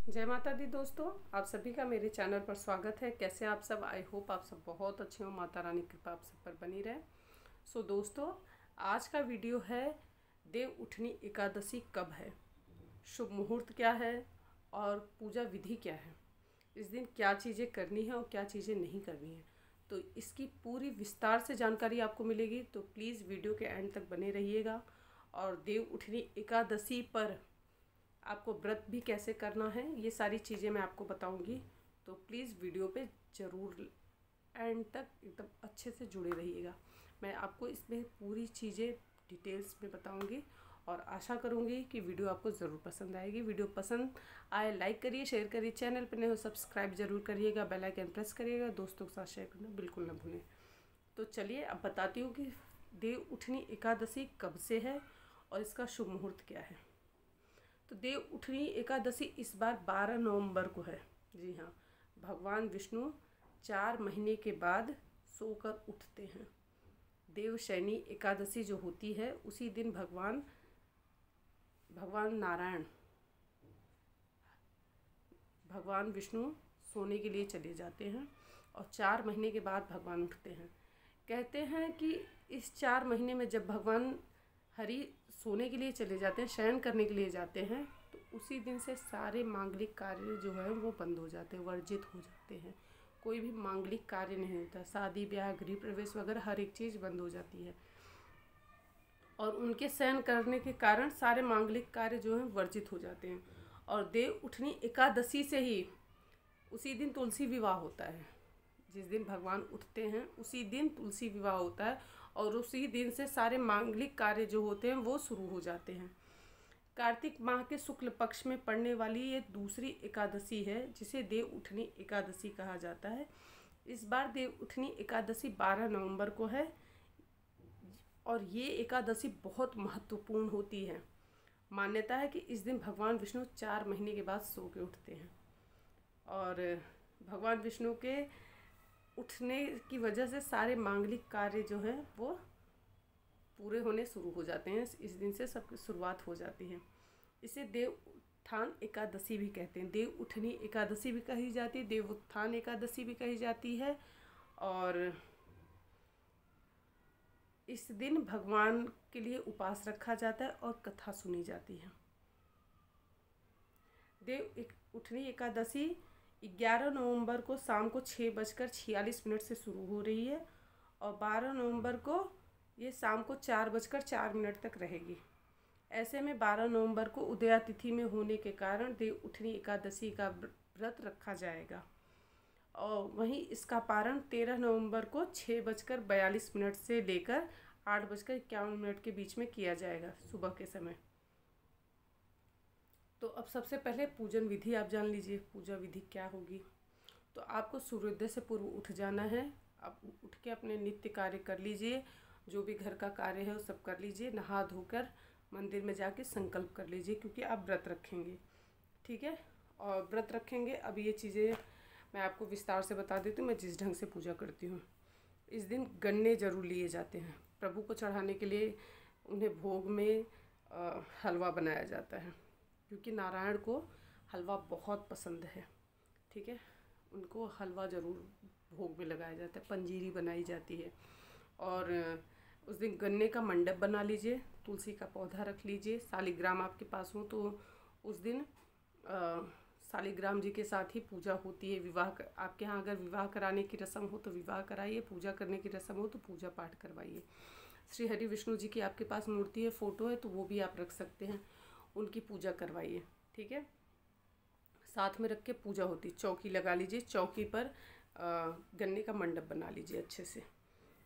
जय माता दी दोस्तों, आप सभी का मेरे चैनल पर स्वागत है। कैसे आप सब? आई होप आप सब बहुत अच्छे हो। माता रानी की कृपा आप सब पर बनी रहे। दोस्तों, आज का वीडियो है देव उठनी एकादशी कब है, शुभ मुहूर्त क्या है और पूजा विधि क्या है, इस दिन क्या चीज़ें करनी है और क्या चीज़ें नहीं करनी है। तो इसकी पूरी विस्तार से जानकारी आपको मिलेगी, तो प्लीज़ वीडियो के एंड तक बने रहिएगा। और देव उठनी एकादशी पर आपको व्रत भी कैसे करना है, ये सारी चीज़ें मैं आपको बताऊंगी। तो प्लीज़ वीडियो पे ज़रूर एंड तक एकदम अच्छे से जुड़े रहिएगा। मैं आपको इसमें पूरी चीज़ें डिटेल्स में बताऊंगी और आशा करूंगी कि वीडियो आपको ज़रूर पसंद आएगी। वीडियो पसंद आए लाइक करिए, शेयर करिए, चैनल पर नए हो सब्सक्राइब जरूर करिएगा, बेल आइकन प्रेस करिएगा, दोस्तों के साथ शेयर करना बिल्कुल ना भूलें। तो चलिए अब बताती हूँ कि देव उठनी एकादशी कब से है और इसका शुभ मुहूर्त क्या है। तो देव उठनी एकादशी इस बार 12 नवंबर को है। जी हाँ, भगवान विष्णु 4 महीने के बाद सोकर उठते हैं। देवशयनी एकादशी जो होती है उसी दिन भगवान नारायण, भगवान विष्णु सोने के लिए चले जाते हैं और 4 महीने के बाद भगवान उठते हैं। कहते हैं कि इस 4 महीने में जब भगवान हरि सोने के लिए चले जाते हैं, शयन करने के लिए जाते हैं, तो उसी दिन से सारे मांगलिक कार्य जो है वो बंद हो जाते हैं, वर्जित हो जाते हैं। कोई भी मांगलिक कार्य नहीं होता, शादी ब्याह गृह प्रवेश वगैरह हर एक चीज़ बंद हो जाती है। और उनके शयन करने के कारण सारे मांगलिक कार्य जो हैं वर्जित हो जाते हैं। और देव उठनी एकादशी से ही उसी दिन तुलसी विवाह होता है। जिस दिन भगवान उठते हैं उसी दिन तुलसी विवाह होता है और उसी दिन से सारे मांगलिक कार्य जो होते हैं वो शुरू हो जाते हैं। कार्तिक माह के शुक्ल पक्ष में पड़ने वाली ये दूसरी एकादशी है जिसे देव उठनी एकादशी कहा जाता है। इस बार देव उठनी एकादशी 12 नवंबर को है और ये एकादशी बहुत महत्वपूर्ण होती है। मान्यता है कि इस दिन भगवान विष्णु 4 महीने के बाद सो के उठते हैं और भगवान विष्णु के उठने की वजह से सारे मांगलिक कार्य जो हैं वो पूरे होने शुरू हो जाते हैं। इस दिन से सबकी शुरुआत हो जाती है। इसे देव उत्थान एकादशी भी कहते हैं। देव उठनी एकादशी भी कही जाती है, देव उत्थान एकादशी भी कही जाती है। और इस दिन भगवान के लिए उपवास रखा जाता है और कथा सुनी जाती है। देव उठनी एकादशी 11 नवंबर को शाम को 6:46 से शुरू हो रही है और 12 नवंबर को ये शाम को 4:04 तक रहेगी। ऐसे में 12 नवंबर को उदया तिथि में होने के कारण देव उठनी एकादशी का व्रत रखा जाएगा। और वहीं इसका पारण 13 नवंबर को 6:42 से लेकर 8:51 के बीच में किया जाएगा सुबह के समय। तो अब सबसे पहले पूजन विधि आप जान लीजिए, पूजा विधि क्या होगी। तो आपको सूर्योदय से पूर्व उठ जाना है। आप उठ के अपने नित्य कार्य कर लीजिए, जो भी घर का कार्य है वो सब कर लीजिए। नहा धोकर मंदिर में जाके संकल्प कर लीजिए क्योंकि आप व्रत रखेंगे, ठीक है। और व्रत रखेंगे, अब ये चीज़ें मैं आपको विस्तार से बता देती हूँ मैं जिस ढंग से पूजा करती हूँ। इस दिन गन्ने ज़रूर लिए जाते हैं प्रभु को चढ़ाने के लिए। उन्हें भोग में हलवा बनाया जाता है क्योंकि नारायण को हलवा बहुत पसंद है, ठीक है। उनको हलवा ज़रूर भोग में लगाया जाता है, पंजीरी बनाई जाती है। और उस दिन गन्ने का मंडप बना लीजिए, तुलसी का पौधा रख लीजिए। शालिग्राम आपके पास हो तो उस दिन शालिग्राम जी के साथ ही पूजा होती है। आपके यहाँ अगर विवाह कराने की रस्म हो तो विवाह कराइए, पूजा करने की रस्म हो तो पूजा पाठ करवाइए। श्री हरि विष्णु जी की आपके पास मूर्ति है, फ़ोटो है, तो वो भी आप रख सकते हैं, उनकी पूजा करवाइए, ठीक है। साथ में रख के पूजा होती है। चौकी लगा लीजिए, चौकी पर गन्ने का मंडप बना लीजिए अच्छे से।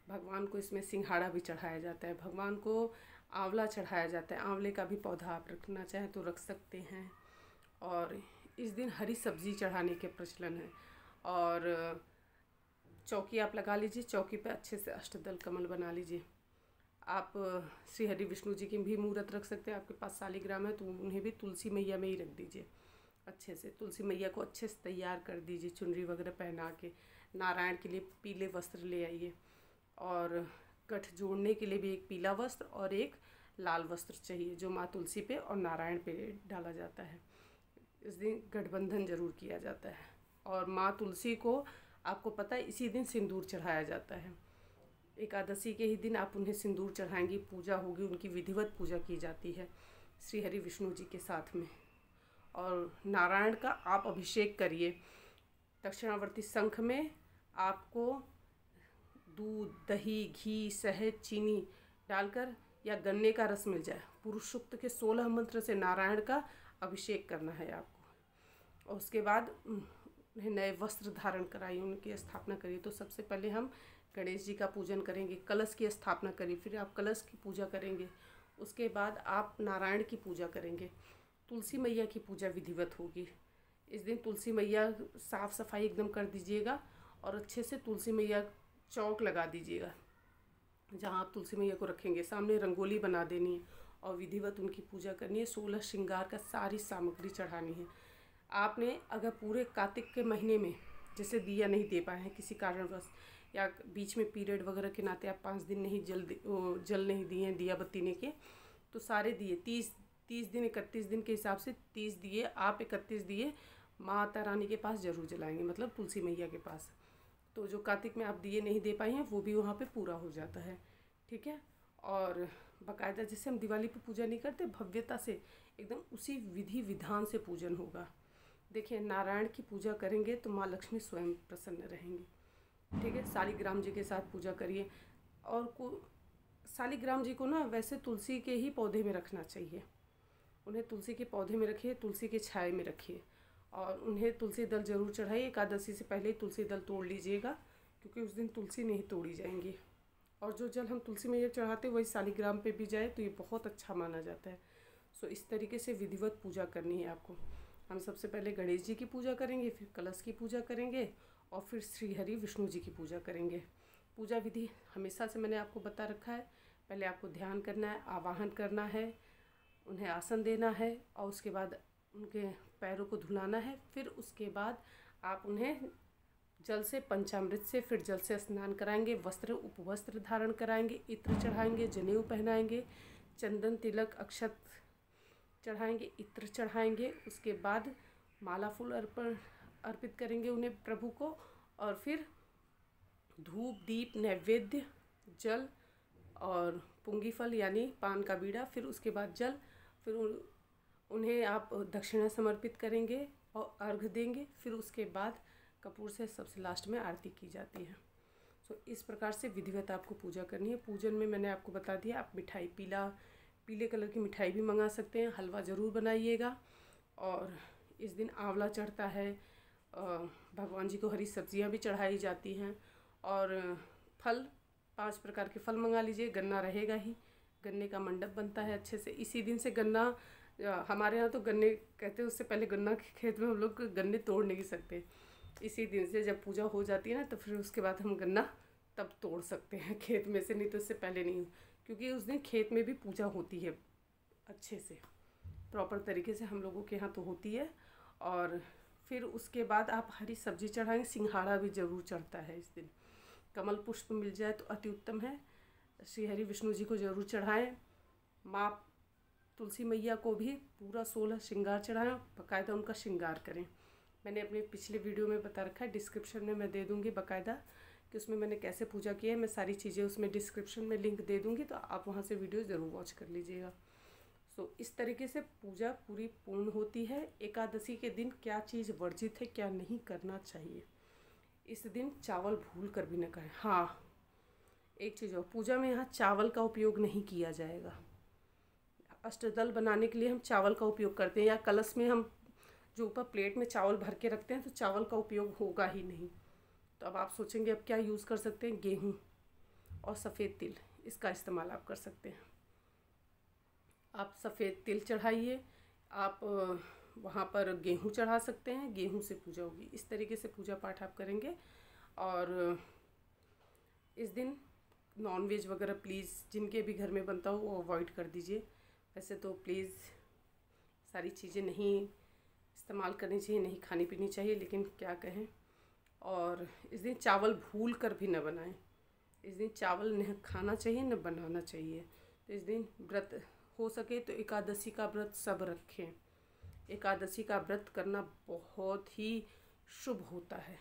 भगवान को इसमें सिंघाड़ा भी चढ़ाया जाता है, भगवान को आंवला चढ़ाया जाता है। आंवले का भी पौधा आप रखना चाहें तो रख सकते हैं। और इस दिन हरी सब्जी चढ़ाने के प्रचलन है। और चौकी आप लगा लीजिए, चौकी पे अच्छे से अष्टदल कमल बना लीजिए। आप श्री हरि विष्णु जी की भी मूर्त रख सकते हैं। आपके पास शालिग्राम है तो उन्हें भी तुलसी मैया में ही रख दीजिए अच्छे से। तुलसी मैया को अच्छे से तैयार कर दीजिए, चुनरी वगैरह पहना के। नारायण के लिए पीले वस्त्र ले आइए और गठ जोड़ने के लिए भी एक पीला वस्त्र और एक लाल वस्त्र चाहिए जो माँ तुलसी पे और नारायण पे डाला जाता है। इस दिन गठबंधन जरूर किया जाता है। और माँ तुलसी को आपको पता है इसी दिन सिंदूर चढ़ाया जाता है। एकादशी के ही दिन आप उन्हें सिंदूर चढ़ाएंगी, पूजा होगी, उनकी विधिवत पूजा की जाती है श्री हरि विष्णु जी के साथ में। और नारायण का आप अभिषेक करिए। दक्षिणावर्ती शंख में आपको दूध, दही, घी, शहद, चीनी डालकर या गन्ने का रस मिल जाए, पुरुष सूक्त के 16 मंत्र से नारायण का अभिषेक करना है आपको। और उसके बाद उन्हें नए वस्त्र धारण कराइए, उनकी स्थापना करिए। तो सबसे पहले हम गणेश जी का पूजन करेंगे, कलश की स्थापना करिए, फिर आप कलश की पूजा करेंगे। उसके बाद आप नारायण की पूजा करेंगे। तुलसी मैया की पूजा विधिवत होगी। इस दिन तुलसी मैया साफ़ सफाई एकदम कर दीजिएगा और अच्छे से तुलसी मैया चौक लगा दीजिएगा। जहाँ आप तुलसी मैया को रखेंगे सामने रंगोली बना देनी है और विधिवत उनकी पूजा करनी है। 16 श्रृंगार का सारी सामग्री चढ़ानी है। आपने अगर पूरे कार्तिक के महीने में जैसे दिया नहीं दे पाए हैं किसी कारणवश, या बीच में पीरियड वगैरह के नाते आप 5 दिन नहीं जल नहीं दिए हैं दिया बत्ती ने के, तो सारे दिए 30 दिन 31 दिन के हिसाब से 30 दिए आप 31 दिए माता रानी के पास ज़रूर जलाएंगे, मतलब तुलसी मैया के पास। तो जो कार्तिक में आप दिए नहीं दे पाए हैं वो भी वहाँ पे पूरा हो जाता है, ठीक है। और बाकायदा जैसे हम दिवाली पे पूजा नहीं करते, भव्यता से एकदम उसी विधि विधान से पूजन होगा। देखिए, नारायण की पूजा करेंगे तो माँ लक्ष्मी स्वयं प्रसन्न रहेंगी, ठीक है। शालिग्राम जी के साथ पूजा करिए। और शालिग्राम जी को ना वैसे तुलसी के ही पौधे में रखना चाहिए, उन्हें तुलसी के पौधे में रखिए, तुलसी के छाए में रखिए और उन्हें तुलसी दल जरूर चढ़ाइए। एकादशी से पहले ही तुलसी दल तोड़ लीजिएगा, क्योंकि उस दिन तुलसी नहीं तोड़ी जाएंगी। और जो जल हम तुलसी मैया चढ़ाते वही शालिग्राम पे भी जाए तो ये बहुत अच्छा माना जाता है। सो इस तरीके से विधिवत पूजा करनी है आपको। हम सबसे पहले गणेश जी की पूजा करेंगे, फिर कलश की पूजा करेंगे और फिर श्री हरि विष्णु जी की पूजा करेंगे। पूजा विधि हमेशा से मैंने आपको बता रखा है। पहले आपको ध्यान करना है, आवाहन करना है, उन्हें आसन देना है और उसके बाद उनके पैरों को धुलाना है। फिर उसके बाद आप उन्हें जल से, पंचामृत से, फिर जल से स्नान कराएंगे, वस्त्र उपवस्त्र धारण कराएंगे, इत्र चढ़ाएंगे, जनेऊ पहनाएंगे, चंदन तिलक अक्षत चढ़ाएंगे, इत्र चढ़ाएंगे। उसके बाद माला फूल अर्पित करेंगे उन्हें प्रभु को। और फिर धूप, दीप, नैवेद्य, जल और पुंगी फल यानी पान का बीड़ा, फिर उसके बाद जल, फिर उन्हें आप दक्षिणा समर्पित करेंगे और अर्घ देंगे। फिर उसके बाद कपूर से सबसे लास्ट में आरती की जाती है। सो इस प्रकार से विधिवत आपको पूजा करनी है। पूजन में मैंने आपको बता दिया, आप मिठाई पीले कलर की मिठाई भी मंगा सकते हैं, हलवा ज़रूर बनाइएगा। और इस दिन आंवला चढ़ता है, भगवान जी को हरी सब्जियां भी चढ़ाई जाती हैं। और फल 5 प्रकार के फल मंगा लीजिए, गन्ना रहेगा ही, गन्ने का मंडप बनता है अच्छे से। इसी दिन से गन्ना, हमारे यहाँ तो गन्ने कहते हैं, उससे पहले गन्ना के खेत में हम लोग गन्ने तोड़ नहीं सकते। इसी दिन से जब पूजा हो जाती है ना, तो फिर उसके बाद हम गन्ना तब तोड़ सकते हैं खेत में से, नहीं तो इससे पहले नहीं, क्योंकि उस दिन खेत में भी पूजा होती है अच्छे से, प्रॉपर तरीके से हम लोगों के यहाँ तो होती है। और फिर उसके बाद आप हरी सब्जी चढ़ाएंगे, सिंघाड़ा भी ज़रूर चढ़ता है इस दिन। कमल पुष्प मिल जाए तो अति उत्तम है। श्री हरि विष्णु जी को ज़रूर चढ़ाएं। माँ तुलसी मैया को भी पूरा 16 श्रृंगार चढ़ाएं, बाकायदा उनका श्रृंगार करें। मैंने अपने पिछले वीडियो में बता रखा है, डिस्क्रिप्शन में मैं दे दूँगी बाकायदा कि उसमें मैंने कैसे पूजा की है। मैं सारी चीज़ें उसमें डिस्क्रिप्शन में लिंक दे दूँगी, तो आप वहाँ से वीडियो ज़रूर वॉच कर लीजिएगा। सो इस तरीके से पूजा पूरी पूर्ण होती है। एकादशी के दिन क्या चीज़ वर्जित है, क्या नहीं करना चाहिए, इस दिन चावल भूल कर भी न करें। हाँ, एक चीज़ और, पूजा में यहाँ चावल का उपयोग नहीं किया जाएगा। अष्टदल बनाने के लिए हम चावल का उपयोग करते हैं, या कलश में हम जो ऊपर प्लेट में चावल भर के रखते हैं तो चावल का उपयोग होगा ही नहीं। तो अब आप सोचेंगे अब क्या यूज़ कर सकते हैं, गेहूँ और सफ़ेद तिल, इसका इस्तेमाल आप कर सकते हैं। आप सफ़ेद तिल चढ़ाइए, आप वहाँ पर गेहूँ चढ़ा सकते हैं, गेहूँ से पूजा होगी। इस तरीके से पूजा पाठ आप करेंगे। और इस दिन नॉनवेज वगैरह प्लीज़ जिनके भी घर में बनता हो वो अवॉइड कर दीजिए। वैसे तो प्लीज़ सारी चीज़ें नहीं इस्तेमाल करनी चाहिए, नहीं खानी पीनी चाहिए, लेकिन क्या कहें। और इस दिन चावल भूल कर भी न बनाएं। इस दिन चावल न खाना चाहिए न बनाना चाहिए। तो इस दिन व्रत हो सके तो एकादशी का व्रत सब रखें। एकादशी का व्रत करना बहुत ही शुभ होता है।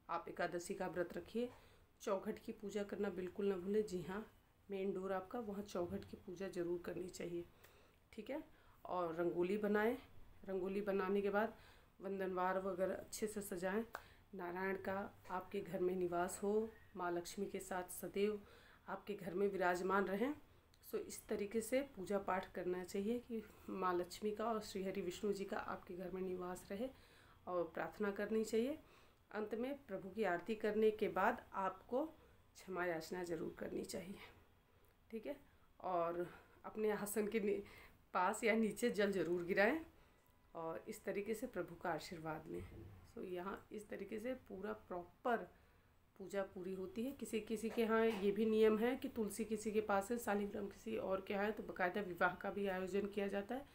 आप एकादशी का व्रत रखिए। चौखट की पूजा करना बिल्कुल ना भूलें। जी हाँ, मेन डोर आपका, वहाँ चौखट की पूजा ज़रूर करनी चाहिए, ठीक है। और रंगोली बनाएं। रंगोली बनाने के बाद वंदनवार वगैरह अच्छे से सजाएं। नारायण का आपके घर में निवास हो, माँ लक्ष्मी के साथ सदैव आपके घर में विराजमान रहें। सो इस तरीके से पूजा पाठ करना चाहिए कि माँ लक्ष्मी का और श्री हरि विष्णु जी का आपके घर में निवास रहे, और प्रार्थना करनी चाहिए। अंत में प्रभु की आरती करने के बाद आपको क्षमा याचना ज़रूर करनी चाहिए, ठीक है। और अपने आसन के पास या नीचे जल ज़रूर गिराएं और इस तरीके से प्रभु का आशीर्वाद लें। सो यहाँ इस तरीके से पूरा प्रॉपर पूजा पूरी होती है। किसी किसी के यहाँ ये भी नियम है कि तुलसी किसी के पास है, शालिग्राम किसी और के यहाँ है, तो बाकायदा विवाह का भी आयोजन किया जाता है।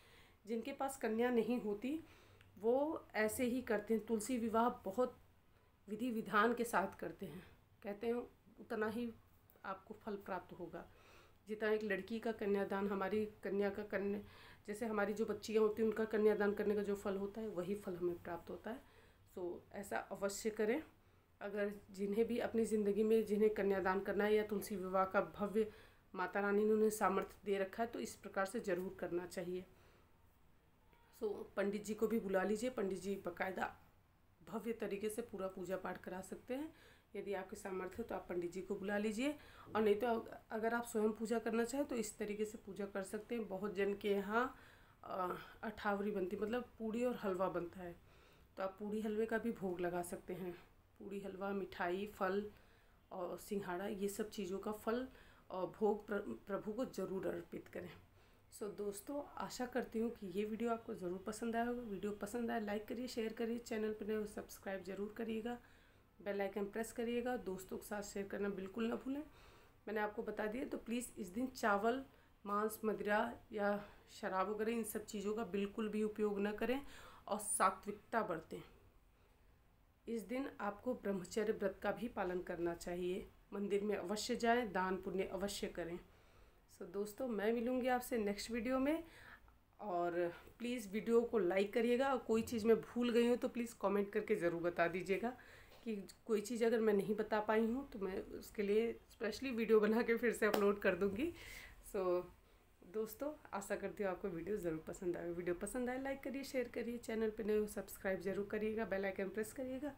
जिनके पास कन्या नहीं होती वो ऐसे ही करते हैं। तुलसी विवाह बहुत विधि विधान के साथ करते हैं। कहते हैं उतना ही आपको फल प्राप्त होगा जितना एक लड़की का कन्यादान, हमारी कन्या का कन्या, जैसे हमारी जो बच्चियाँ होती हैं उनका कन्यादान करने का जो फल होता है वही फल हमें प्राप्त होता है। सो ऐसा अवश्य करें। अगर जिन्हें भी अपनी ज़िंदगी में जिन्हें कन्यादान करना है या तुलसी विवाह का भव्य माता रानी ने उन्हें सामर्थ्य दे रखा है तो इस प्रकार से ज़रूर करना चाहिए। सो पंडित जी को भी बुला लीजिए। पंडित जी बाकायदा भव्य तरीके से पूरा पूजा पाठ करा सकते हैं। यदि आपके सामर्थ्य हो तो आप पंडित जी को बुला लीजिए, और नहीं तो अगर आप स्वयं पूजा करना चाहें तो इस तरीके से पूजा कर सकते हैं। बहुत जन के यहाँ अठावरी बनती, मतलब पूड़ी और हलवा बनता है, तो आप पूड़ी हलवे का भी भोग लगा सकते हैं। पूड़ी हलवा, मिठाई, फल और सिंघाड़ा, ये सब चीज़ों का फल और भोग प्रभु को ज़रूर अर्पित करें। सो दोस्तों, आशा करती हूँ कि ये वीडियो आपको ज़रूर पसंद आया होगा। वीडियो पसंद आए लाइक करिए, शेयर करिए, चैनल पर नए हो सब्सक्राइब ज़रूर करिएगा, बेल आइकन प्रेस करिएगा। दोस्तों के साथ शेयर करना बिल्कुल ना भूलें। मैंने आपको बता दिया, तो प्लीज़ इस दिन चावल, मांस, मदिरा या शराब वगैरह इन सब चीज़ों का बिल्कुल भी उपयोग न करें और सात्विकता बरतें। इस दिन आपको ब्रह्मचर्य व्रत का भी पालन करना चाहिए। मंदिर में अवश्य जाएं, दान पुण्य अवश्य करें। सो दोस्तों, मैं मिलूँगी आपसे नेक्स्ट वीडियो में, और प्लीज़ वीडियो को लाइक करिएगा, और कोई चीज़ मैं भूल गई हूँ तो प्लीज़ कमेंट करके ज़रूर बता दीजिएगा कि कोई चीज़ अगर मैं नहीं बता पाई हूँ तो मैं उसके लिए स्पेशली वीडियो बना के फिर से अपलोड कर दूँगी। सो दोस्तों, आशा करती हूँ आपको वीडियो ज़रूर पसंद आए। वीडियो पसंद आए लाइक करिए, शेयर करिए, चैनल पर नए हो सब्सक्राइब ज़रूर करिएगा, बेल आइकन प्रेस करिएगा,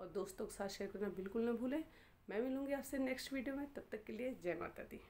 और दोस्तों के साथ शेयर करना बिल्कुल ना भूलें। मैं मिलूँगी आपसे नेक्स्ट वीडियो में, तब तक के लिए जय माता दी।